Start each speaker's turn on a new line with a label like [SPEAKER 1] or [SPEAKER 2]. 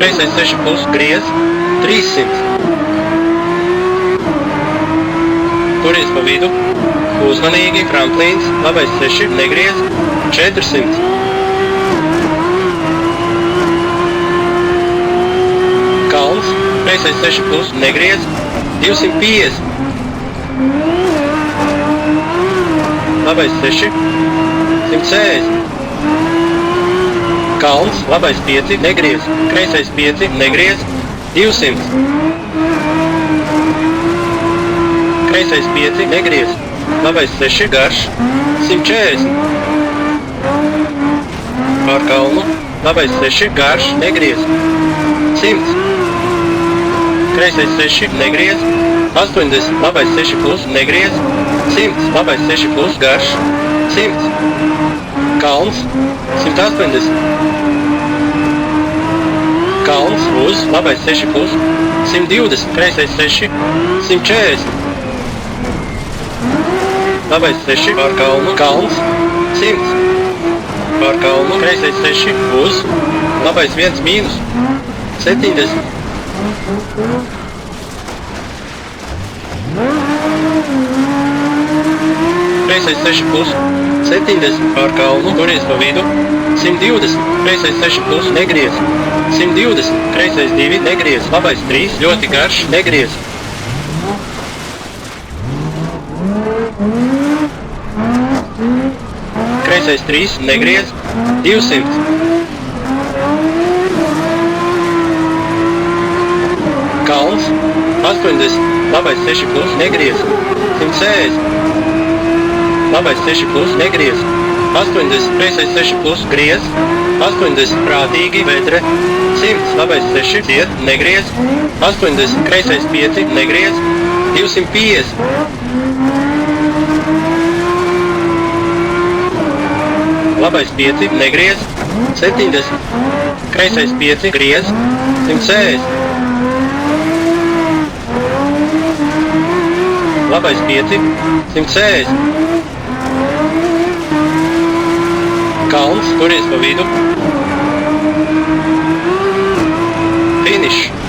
[SPEAKER 1] kreisais 6 plus, griez, 300. Turies pa vidu, uzmanīgi, tramplīns, labais 6, negriez, 400. Kalns, kreisais 6 plus, negriez, 250. Labais 6, 160. Kalns, labais 5, negriez, kreisais 5, negriez, 200. Kreisais 5, negriez, labais 6, garš, 140. Pār kalnu, labais 6, garš, negriez, 100. Kreisais 6, negriez, 80, labais 6 plus, negriez, 100, labais 6 plus, garš, 100. Kalns, 180. Kalns, uz, labais 6 plus, 120, kreisais 6, 140. Labais 6, pār kalnu, kalns, 100. Pār kalnu, kreisais 6, uz, labais 1 mīnus, 70. Kreisais 6 plus, 70, pār kalnu, turies pa vidu, 120, kreisais 6 plus, negriez, 120, kreisais 2, negriez, labais 3, ļoti garš, negriez. Kreisais 3, negriez, 200. Kalns, 80, labais 6 plus, negriez, 160. Labais 6 plus, negriez, 80, kreisais 6 plus, griez, 80, prātīgi, vedre, 100, labais 6, ciet, negriez, 80, kreisais 5, negriez, 250. Labais 5, negriez, 70, kreisais 5, griez, 160. Labais 5, 160. Kalns, turies pa vidu. Finish.